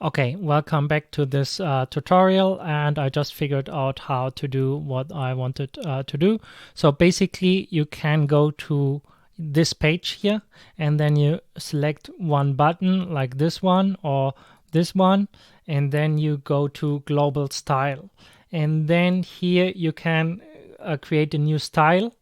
Okay, welcome back to this tutorial, and I just figured out how to do what I wanted to do. So basically you can go to this page here and then you select one button like this one or this one, and then you go to global style, and then here you can create a new style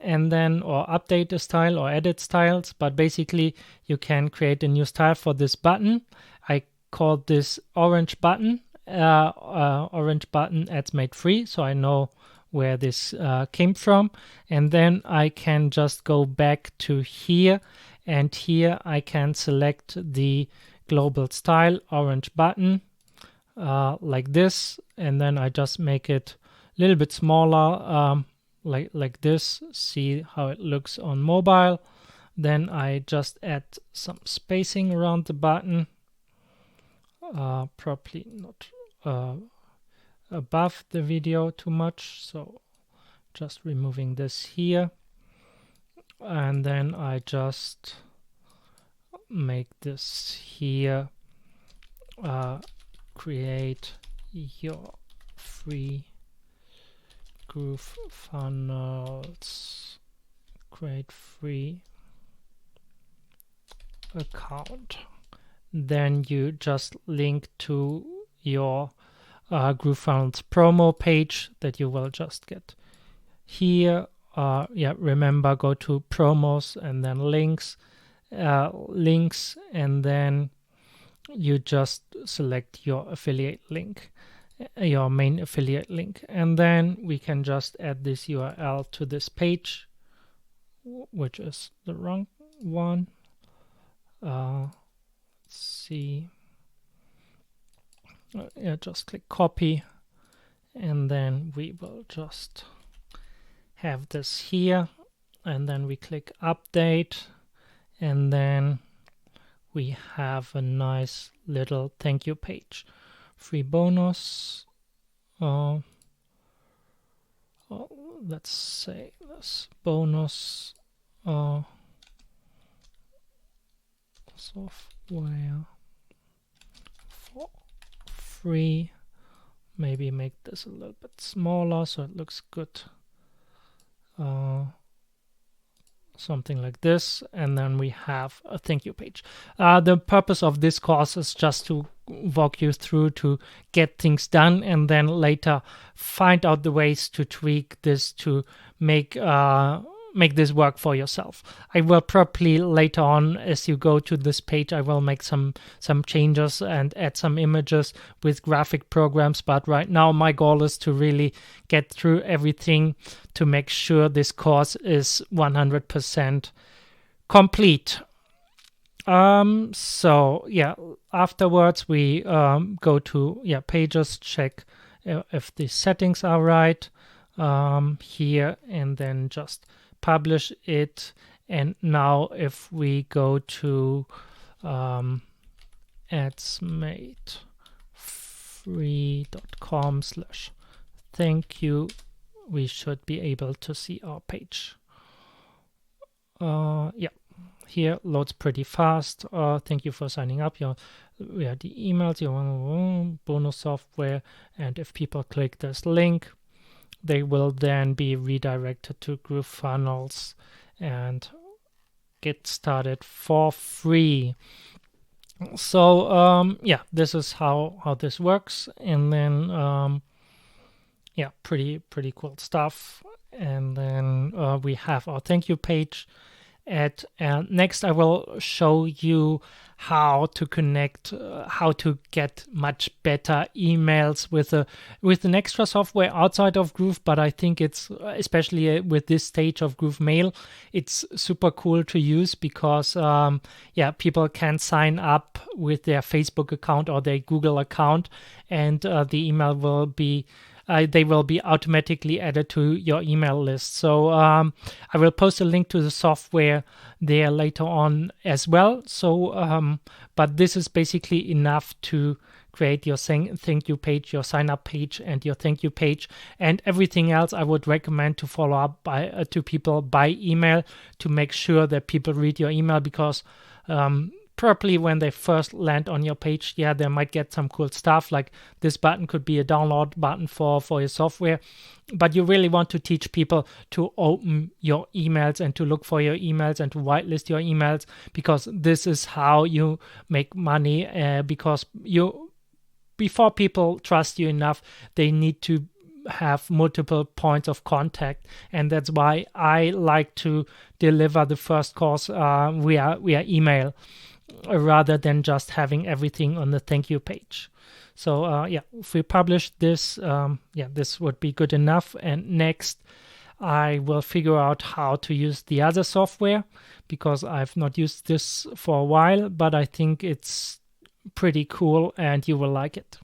and then or update a style or edit styles, but basically you can create a new style for this button. I called this orange button ads made free, so I know where this came from, and then I can just go back to here, and here I can select the global style orange button like this, and then I just make it a little bit smaller like this. See how it looks on mobile. Then I just add some spacing around the button, probably not above the video too much, so just removing this here, and then I just make this here, create your free GrooveFunnels, create free account. Then you just link to your GrooveFunnels promo page that you will just get here. Remember, go to promos and then links, and then you just select your affiliate link, your main affiliate link, and then we can just add this URL to this page, which is the wrong one. See, just click copy, and then we will just have this here, and then we click update, and then we have a nice little thank you page, free bonus. Let's say this bonus software for free. Maybe make this a little bit smaller so it looks good. Something like this, and then we have a thank you page. The purpose of this course is just to walk you through to get things done, and then later find out the ways to tweak this to make this work for yourself. I will probably later on, as you go to this page, I will make some changes and add some images with graphic programs, but right now my goal is to really get through everything to make sure this course is 100% complete. So yeah, afterwards we go to pages, check if the settings are right here, and then just publish it. And now if we go to adsmadefree.com/thank-you, we should be able to see our page. Here loads pretty fast. Thank you for signing up. The emails, your bonus software, and if people click this link, they will then be redirected to GrooveFunnels and get started for free. So this is how this works, and then pretty cool stuff. And then we have our thank you page. Next I will show you how to connect, how to get much better emails with an extra software outside of Groove, but I think it's, especially with this stage of Groove Mail, it's super cool to use because people can sign up with their Facebook account or their Google account, and the email will be they will be automatically added to your email list. So I will post a link to the software there later on as well. So, but this is basically enough to create your thank you page, your sign up page, and your thank you page, and everything else I would recommend to follow up to people by email to make sure that people read your email, because probably when they first land on your page, yeah, they might get some cool stuff, like this button could be a download button for your software. But you really want to teach people to open your emails and to look for your emails and to whitelist your emails, because this is how you make money. Because before people trust you enough, they need to have multiple points of contact, and that's why I like to deliver the first course via email, rather than just having everything on the thank you page. So yeah, if we publish this, yeah, this would be good enough. And next, I will figure out how to use the other software, because I've not used this for a while, but I think it's pretty cool and you will like it.